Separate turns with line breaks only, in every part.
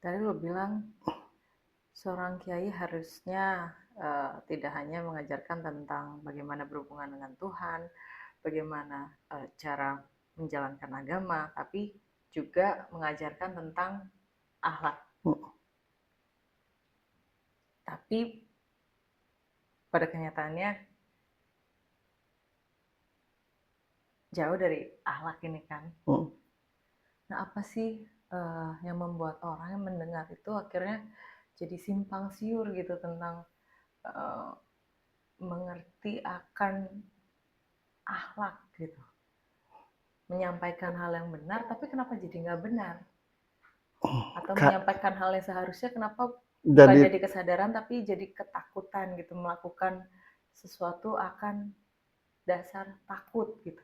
Tadi lo bilang seorang kiai harusnya tidak hanya mengajarkan tentang bagaimana berhubungan dengan Tuhan, bagaimana cara menjalankan agama, tapi juga mengajarkan tentang akhlak. Tapi pada kenyataannya jauh dari akhlak ini kan. Nah, apa sih yang membuat orang yang mendengar itu akhirnya jadi simpang siur gitu tentang mengerti akan akhlak gitu, menyampaikan hal yang benar tapi kenapa jadi nggak benar, atau menyampaikan hal yang seharusnya kenapa bukan jadi kesadaran tapi jadi ketakutan gitu, melakukan sesuatu akan dasar takut gitu.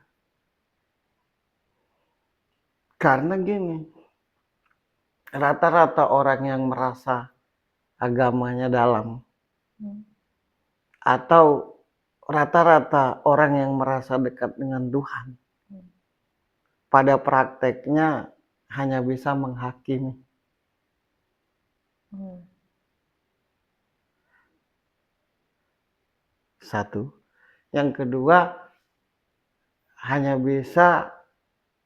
Karena gini, rata-rata orang yang merasa agamanya dalam atau rata-rata orang yang merasa dekat dengan Tuhan pada prakteknya hanya bisa menghakimi. Satu. Yang kedua, hanya bisa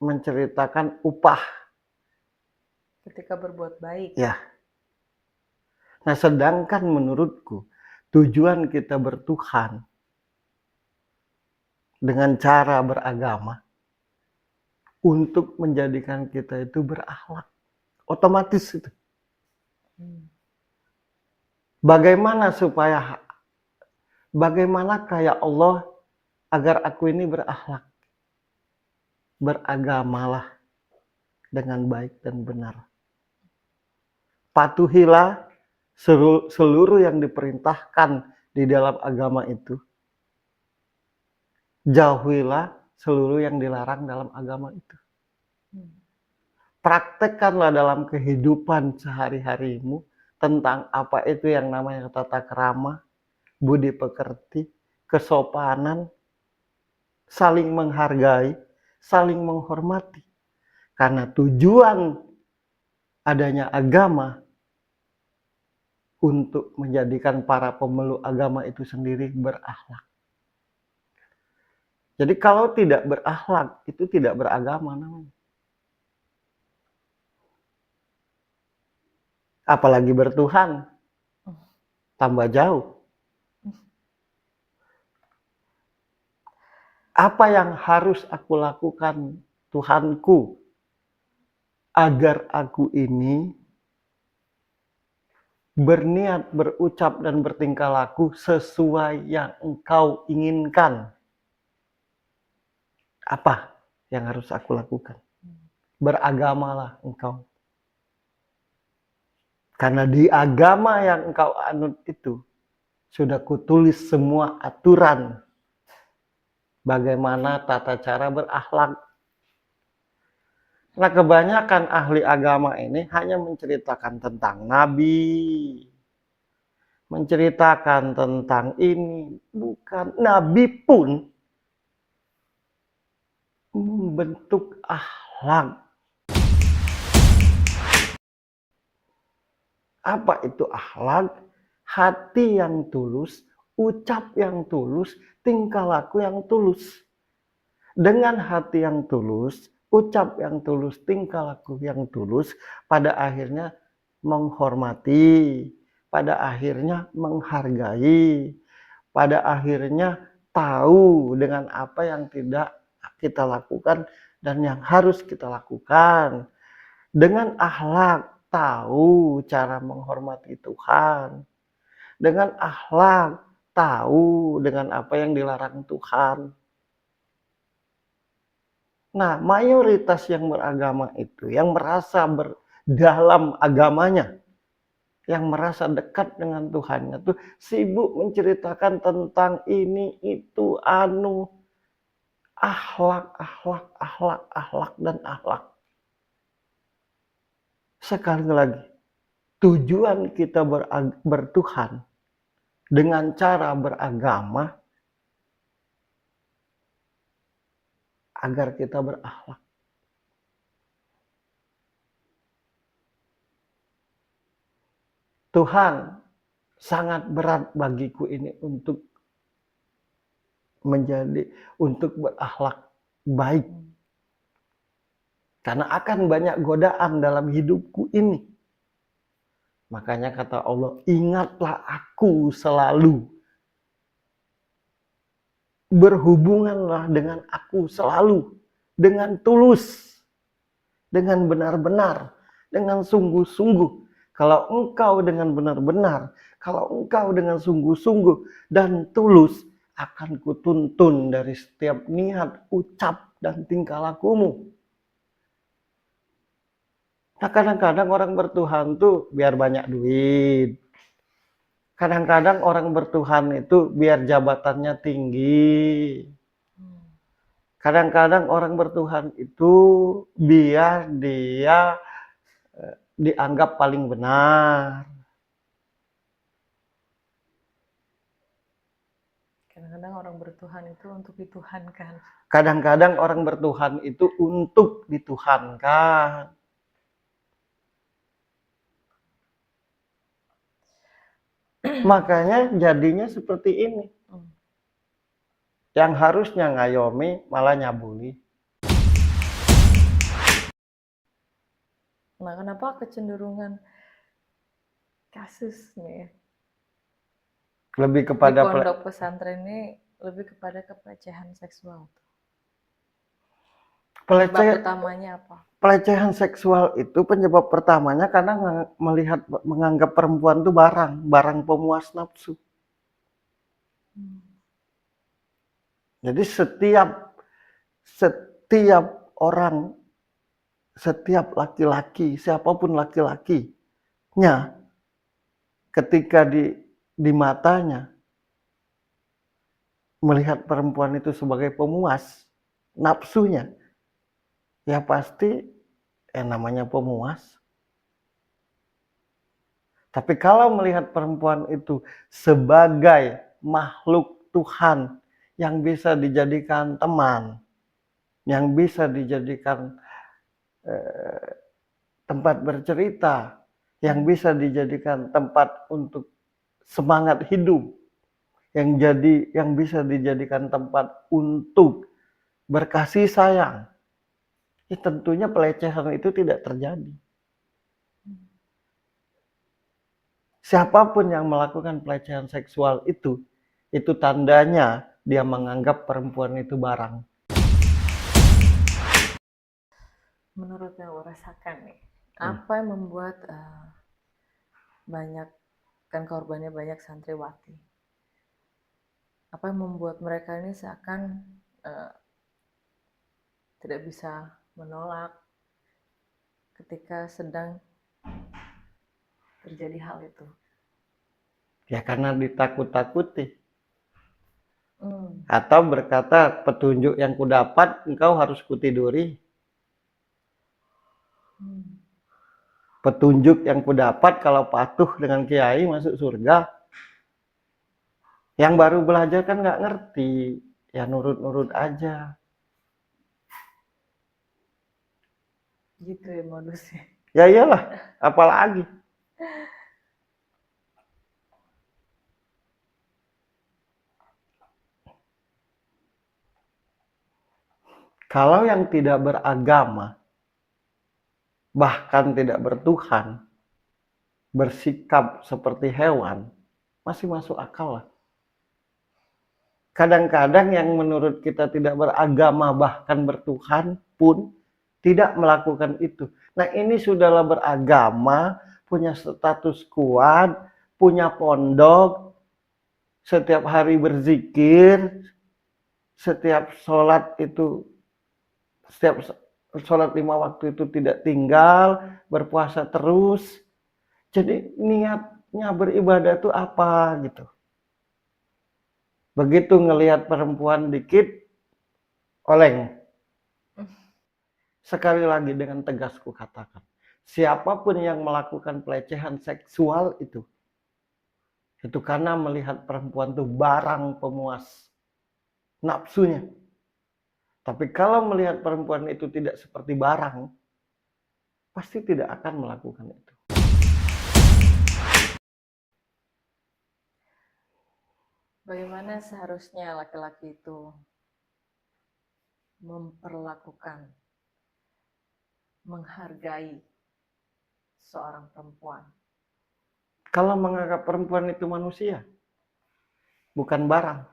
menceritakan upah
ketika berbuat baik.
Ya. Nah, sedangkan menurutku tujuan kita bertuhan dengan cara beragama untuk menjadikan kita itu berakhlak. Otomatis itu. Bagaimana kayak Allah agar aku ini berakhlak? Beragamalah dengan baik dan benar. Patuhilah seluruh yang diperintahkan di dalam agama itu. Jauhilah seluruh yang dilarang dalam agama itu. Praktekkanlah dalam kehidupan sehari-harimu tentang apa itu yang namanya tata krama, budi pekerti, kesopanan, saling menghargai, saling menghormati. Karena tujuan adanya agama untuk menjadikan para pemeluk agama itu sendiri berakhlak. Jadi kalau tidak berakhlak, itu tidak beragama namanya. Apalagi bertuhan, tambah jauh. Apa yang harus aku lakukan, Tuhanku, agar aku ini berniat, berucap, dan bertingkah laku sesuai yang Engkau inginkan. Apa yang harus aku lakukan? Beragamalah engkau. Karena di agama yang engkau anut itu sudah kutulis semua aturan bagaimana tata cara berakhlak. Nah, kebanyakan ahli agama ini hanya menceritakan tentang nabi, menceritakan tentang ini, bukan. Nabi pun membentuk akhlak. Apa itu akhlak? Hati yang tulus, ucap yang tulus, tingkah laku yang tulus. Dengan hati yang tulus, ucap yang tulus, tingkah laku yang tulus, pada akhirnya menghormati, pada akhirnya menghargai, pada akhirnya tahu dengan apa yang tidak kita lakukan dan yang harus kita lakukan. Dengan akhlak, tahu cara menghormati Tuhan. Dengan akhlak, tahu dengan apa yang dilarang Tuhan. Nah, mayoritas yang beragama itu, yang merasa dalam agamanya, yang merasa dekat dengan Tuhannya tuh sibuk menceritakan tentang ini, itu, akhlak, dan akhlak. Sekali lagi, tujuan kita bertuhan dengan cara beragama agar kita berakhlak. Tuhan, sangat berat bagiku ini untuk berakhlak baik. Karena akan banyak godaan dalam hidupku ini. Makanya kata Allah, ingatlah aku selalu. Berhubunganlah dengan aku selalu. Dengan tulus. Dengan benar-benar. Dengan sungguh-sungguh. Kalau engkau dengan benar-benar, kalau engkau dengan sungguh-sungguh dan tulus, akan kutuntun dari setiap niat, ucap, dan tingkah lakumu. Nah, kadang-kadang orang bertuhan tuh biar banyak duit. Kadang-kadang orang bertuhan itu biar jabatannya tinggi. Kadang-kadang orang bertuhan itu biar dia dianggap paling benar.
Kadang-kadang orang bertuhan itu untuk dituhankan.
Kadang-kadang orang bertuhan itu untuk dituhankan. Makanya jadinya seperti ini. Yang harusnya ngayomi malah nyabuli.
Nah, kenapa kecenderungan kasus nih
Lebih
di
kepada
pondok pesantren ini lebih kepada kepelecehan seksual? Penyebab utamanya apa?
Pelecehan seksual itu penyebab pertamanya karena menganggap perempuan itu barang pemuas nafsu. Jadi setiap orang, setiap laki-laki, siapapun laki-lakinya, ketika di matanya melihat perempuan itu sebagai pemuas nafsunya, ya pasti namanya pemuas. Tapi kalau melihat perempuan itu sebagai makhluk Tuhan yang bisa dijadikan teman, yang bisa dijadikan tempat bercerita, yang bisa dijadikan tempat untuk semangat hidup, yang bisa dijadikan tempat untuk berkasih sayang, ya tentunya pelecehan itu tidak terjadi. Siapapun yang melakukan pelecehan seksual itu tandanya dia menganggap perempuan itu barang.
Menurut yang lo rasakan nih, apa yang membuat banyak, kan korbannya banyak santriwati, apa yang membuat mereka ini seakan tidak bisa menolak ketika sedang terjadi hal itu?
Ya karena ditakut-takuti. Atau berkata, petunjuk yang kudapat engkau harus kutiduri. Petunjuk yang kudapat kalau patuh dengan kiai masuk surga. Yang baru belajar kan nggak ngerti, ya nurut-nurut aja.
Gitu ya modusnya.
Ya iyalah, apalagi. Kalau yang tidak beragama, bahkan tidak bertuhan, bersikap seperti hewan, masih masuk akal lah. Kadang-kadang yang menurut kita tidak beragama, bahkan bertuhan pun tidak melakukan itu. Nah ini sudahlah beragama, punya status kuat, punya pondok, setiap hari berzikir, setiap sholat 5 waktu itu tidak tinggal, berpuasa terus. Jadi niatnya beribadah itu apa gitu. Begitu ngelihat perempuan dikit, oleng. Sekali lagi dengan tegas ku katakan, siapapun yang melakukan pelecehan seksual itu karena melihat perempuan itu barang pemuas nafsunya. Tapi kalau melihat perempuan itu tidak seperti barang, pasti tidak akan melakukan itu.
Bagaimana seharusnya laki-laki itu memperlakukan, menghargai seorang perempuan?
Kalau menganggap perempuan itu manusia, bukan barang.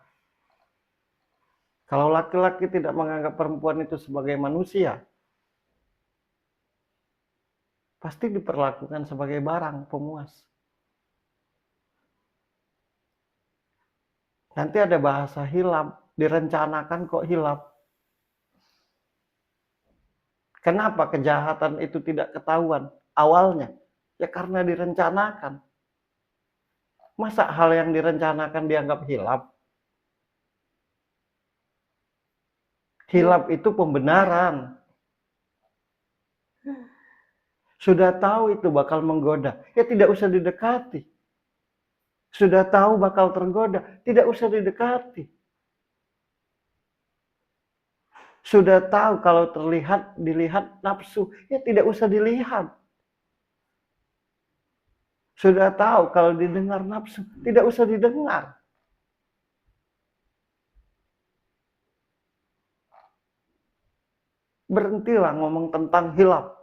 Kalau laki-laki tidak menganggap perempuan itu sebagai manusia, pasti diperlakukan sebagai barang pemuas. Nanti ada bahasa hilap, direncanakan kok hilap. Kenapa kejahatan itu tidak ketahuan awalnya? Ya karena direncanakan. Masa hal yang direncanakan dianggap hilap? Hilap itu pembenaran. Sudah tahu itu bakal menggoda, ya tidak usah didekati. Sudah tahu bakal tergoda, tidak usah didekati. Sudah tahu kalau dilihat nafsu, ya tidak usah dilihat. Sudah tahu kalau didengar nafsu, tidak usah didengar. Berhentilah ngomong tentang hilap.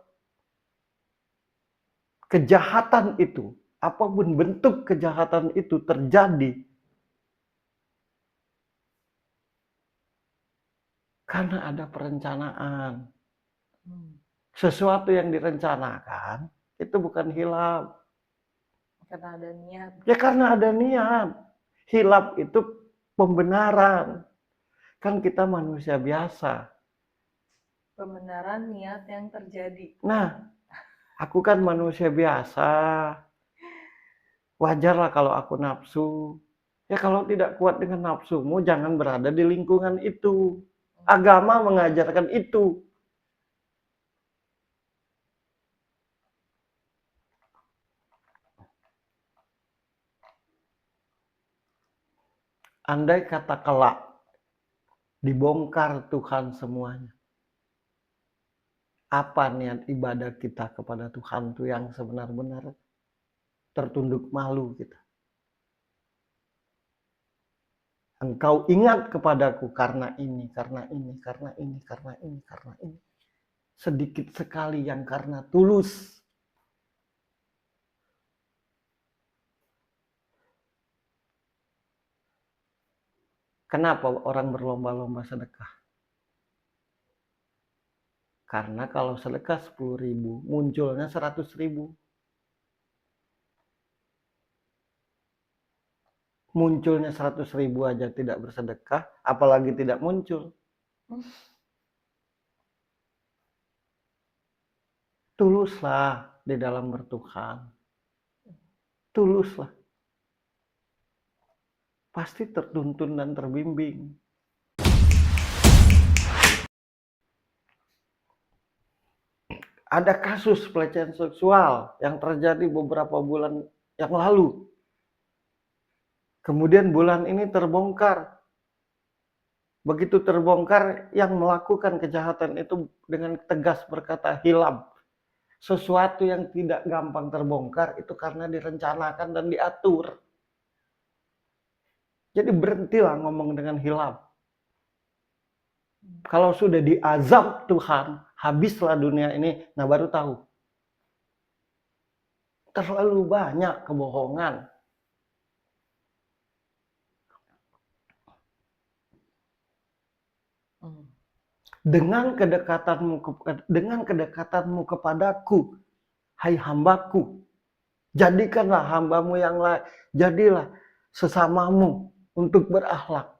Kejahatan itu, apapun bentuk kejahatan itu terjadi karena ada perencanaan. Sesuatu yang direncanakan itu bukan hilap.
Karena ada niat.
Ya karena ada niat. Hilap itu pembenaran. Kan kita manusia biasa.
Pembenaran niat yang terjadi.
Nah, aku kan manusia biasa. Wajarlah kalau aku nafsu. Ya kalau tidak kuat dengan nafsumu, jangan berada di lingkungan itu. Agama mengajarkan itu. Andai kata kelak dibongkar Tuhan semuanya. Apa niat ibadah kita kepada Tuhan itu yang sebenar-benar tertunduk malu kita. Engkau ingat kepadaku karena ini, karena ini, karena ini, karena ini, karena ini. Sedikit sekali yang karena tulus. Kenapa orang berlomba-lomba sedekah? Karena kalau sedekah 10.000, munculnya 100.000. Munculnya 100.000 aja tidak bersedekah, apalagi tidak muncul. Tuluslah di dalam bertuhan. Tuluslah. Pasti tertuntun dan terbimbing. Ada kasus pelecehan seksual yang terjadi beberapa bulan yang lalu. Kemudian bulan ini terbongkar. Begitu terbongkar, yang melakukan kejahatan itu dengan tegas berkata hilap. Sesuatu yang tidak gampang terbongkar itu karena direncanakan dan diatur. Jadi berhentilah ngomong dengan hilap. Kalau sudah diazab Tuhan, habislah dunia ini, nah baru tahu. Terlalu banyak kebohongan. Dengan kedekatanmu kepadaku, hai hambaku, jadikanlah hambamu yang lain, jadilah sesamamu untuk berakhlak.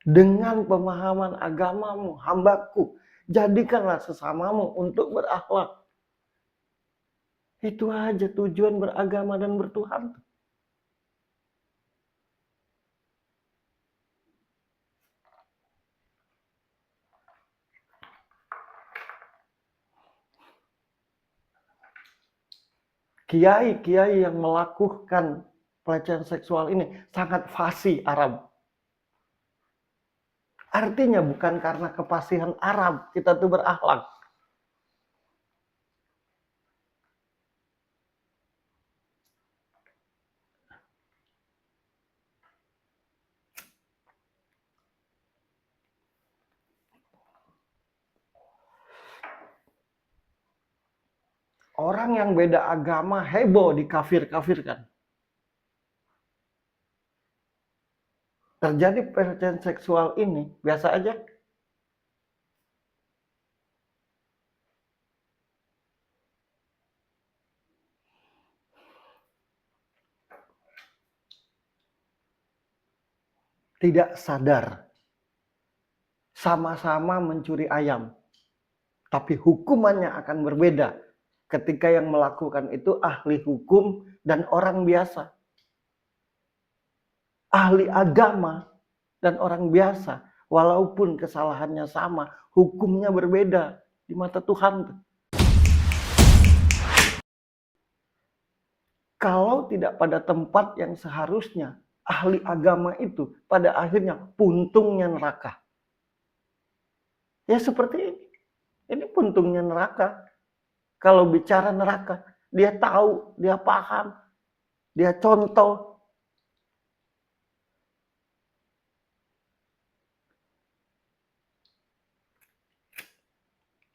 Dengan pemahaman agamamu, hambaku, jadikanlah sesamamu untuk berakhlak. Itu aja tujuan beragama dan bertuhan. Kiai-kiai yang melakukan pelecehan seksual ini sangat fasih Arab. Artinya bukan karena kefasihan Arab kita tuh berakhlak. Orang yang beda agama heboh dikafir-kafirkan. Terjadi pelecehan seksual ini biasa aja. Tidak sadar. Sama-sama mencuri ayam. Tapi hukumannya akan berbeda ketika yang melakukan itu ahli hukum dan orang biasa. Ahli agama dan orang biasa, walaupun kesalahannya sama, hukumnya berbeda di mata Tuhan. Kalau tidak pada tempat yang seharusnya, ahli agama itu pada akhirnya puntungnya neraka. Ya seperti ini. Ini puntungnya neraka. Kalau bicara neraka, dia tahu, dia paham, dia contoh.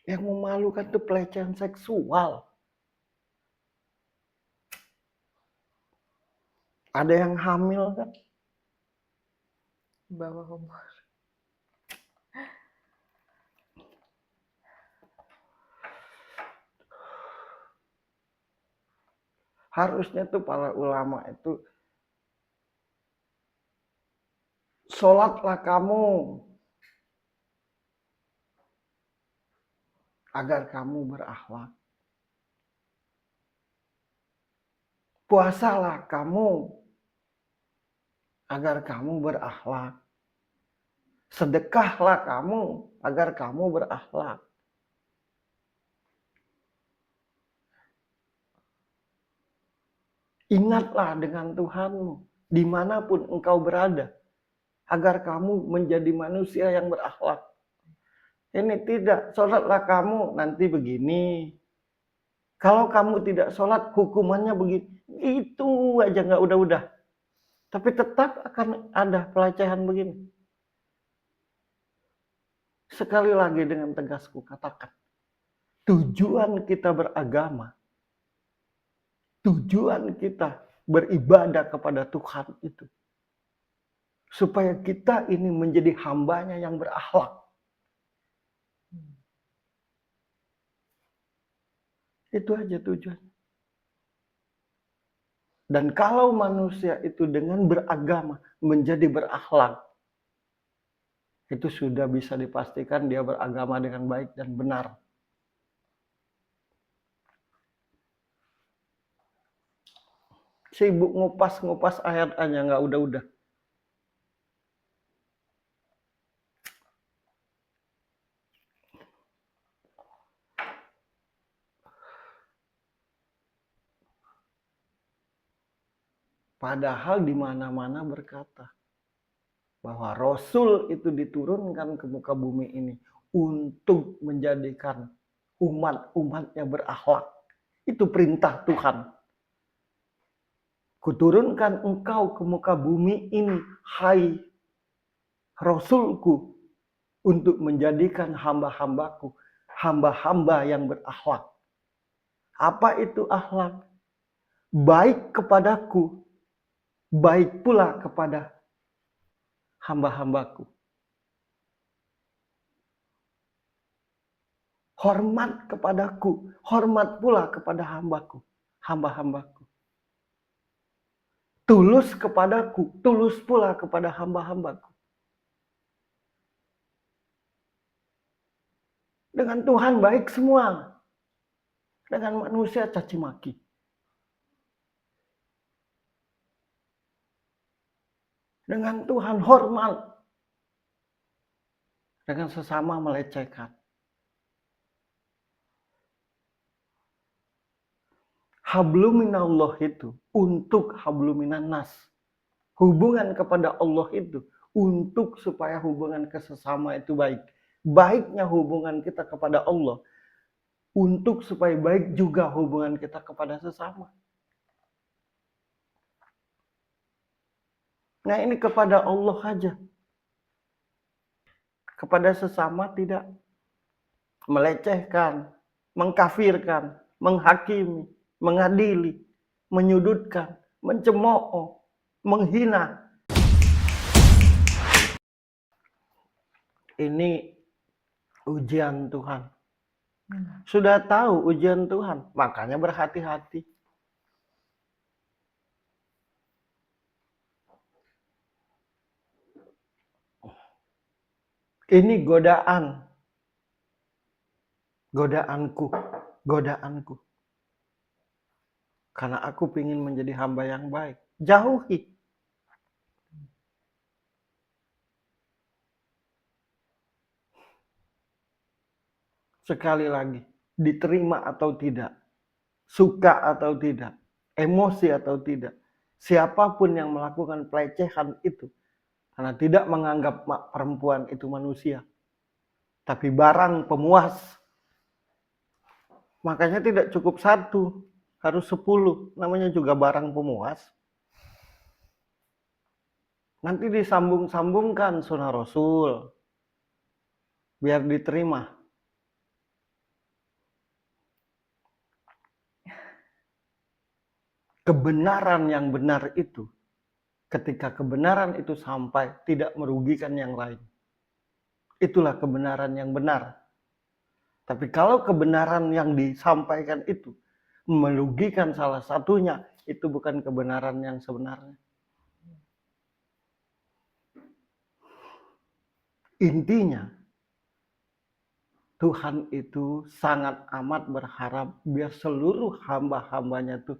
Yang memalukan itu pelecehan seksual. Ada yang hamil kan?
Bawah umur.
Harusnya tuh para ulama itu, sholatlah kamu agar kamu berakhlak. Puasalah kamu agar kamu berakhlak. Sedekahlah kamu agar kamu berakhlak. Ingatlah dengan Tuhanmu dimanapun engkau berada, agar kamu menjadi manusia yang berakhlak. Ini tidak, sholatlah kamu nanti begini. Kalau kamu tidak sholat, hukumannya begini. Itu aja nggak udah-udah. Tapi tetap akan ada pelecehan begini. Sekali lagi dengan tegas ku katakan, tujuan kita beragama, tujuan kita beribadah kepada Tuhan itu, supaya kita ini menjadi hambanya yang berakhlak. Itu aja tujuannya. Dan kalau manusia itu dengan beragama menjadi berakhlak, itu sudah bisa dipastikan dia beragama dengan baik dan benar. Sibuk ngupas-ngupas ayat aja nggak udah-udah. Padahal di mana-mana berkata bahwa Rasul itu diturunkan ke muka bumi ini untuk menjadikan umat-umatnya berakhlak. Itu perintah Tuhan. Kuturunkan engkau ke muka bumi ini, hai Rasulku, untuk menjadikan hamba-hambaku, hamba-hamba yang berakhlak. Apa itu akhlak? Baik kepadaku, baik pula kepada hamba-hambaku. Hormat kepadaku, hormat pula kepada hamba-hambaku. Tulus kepadaku, tulus pula kepada hamba-hambaku. Dengan Tuhan baik semua. Dengan manusia caci maki. Dengan Tuhan hormat. Dengan sesama melecehkan. Habluminallah itu untuk habluminanas. Hubungan kepada Allah itu untuk supaya hubungan kesesama itu baik. Baiknya hubungan kita kepada Allah untuk supaya baik juga hubungan kita kepada sesama. Nah ini kepada Allah saja. Kepada sesama tidak melecehkan, mengkafirkan, menghakimi, mengadili, menyudutkan, mencemooh, menghina. Ini ujian Tuhan. Sudah tahu ujian Tuhan, makanya berhati-hati. Ini godaanku. Karena aku ingin menjadi hamba yang baik. Jauhi. Sekali lagi, diterima atau tidak, suka atau tidak, emosi atau tidak, siapapun yang melakukan pelecehan itu, karena tidak menganggap perempuan itu manusia, tapi barang pemuas. Makanya tidak cukup 1, harus 10, namanya juga barang pemuas. Nanti disambung-sambungkan sunnah Rasul, biar diterima. Kebenaran yang benar itu, ketika kebenaran itu sampai, tidak merugikan yang lain. Itulah kebenaran yang benar. Tapi kalau kebenaran yang disampaikan itu merugikan salah satunya, itu bukan kebenaran yang sebenarnya. Intinya, Tuhan itu sangat amat berharap biar seluruh hamba-hambanya itu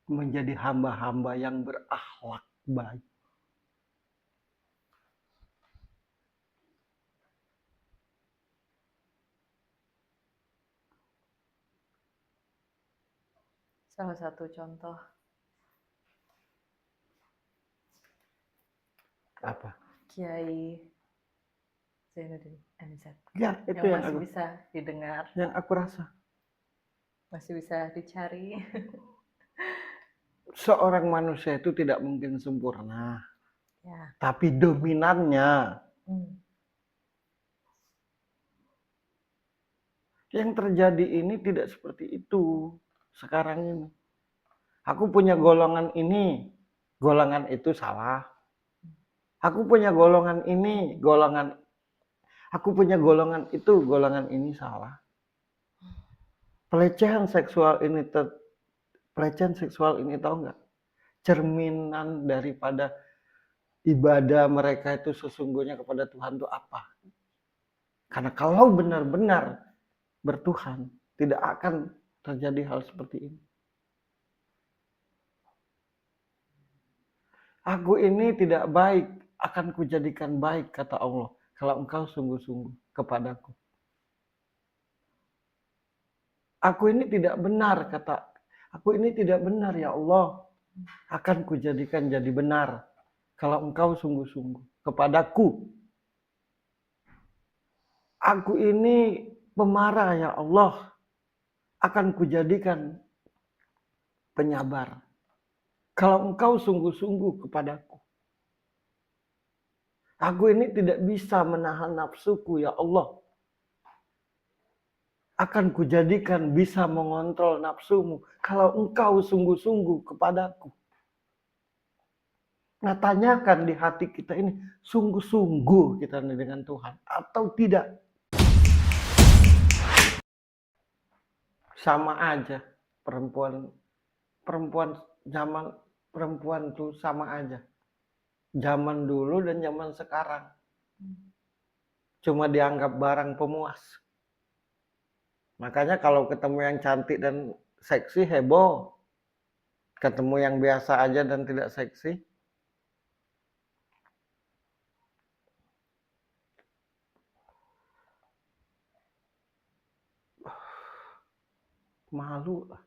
menjadi hamba-hamba yang berakhlak baik.
Salah satu contoh
Apa?
Kiai Zainuddin MZ.
Ya, itu
yang
yang
masih
aku,
bisa didengar,
yang aku rasa.
masih bisa dicari.
Seorang manusia itu tidak mungkin sempurna.
Ya.
Tapi dominannya. Yang terjadi ini tidak seperti itu sekarang ini. Aku punya golongan ini, golongan itu salah. Aku punya golongan ini, aku punya golongan itu, golongan ini salah. Pelecehan seksual ini tahu nggak? Cerminan daripada ibadah mereka itu sesungguhnya kepada Tuhan itu apa? Karena kalau benar-benar bertuhan, tidak akan terjadi hal seperti ini. Aku ini tidak baik, akan kujadikan baik, kata Allah, kalau engkau sungguh-sungguh kepadaku. Aku ini tidak benar, aku ini tidak benar ya Allah, akan kujadikan jadi benar, kalau engkau sungguh-sungguh kepadaku. Aku ini pemarah ya Allah, akan kujadikan penyabar, kalau engkau sungguh-sungguh kepadaku. Aku ini tidak bisa menahan nafsuku ya Allah, akan kujadikan bisa mengontrol nafsumu kalau engkau sungguh-sungguh kepadaku. Nah, tanyakan di hati kita ini, sungguh-sungguh kita dengan Tuhan atau tidak? Sama aja, perempuan tuh sama aja. Zaman dulu dan zaman sekarang. Cuma dianggap barang pemuas. Makanya kalau ketemu yang cantik dan seksi heboh. Ketemu yang biasa aja dan tidak seksi, malu lah.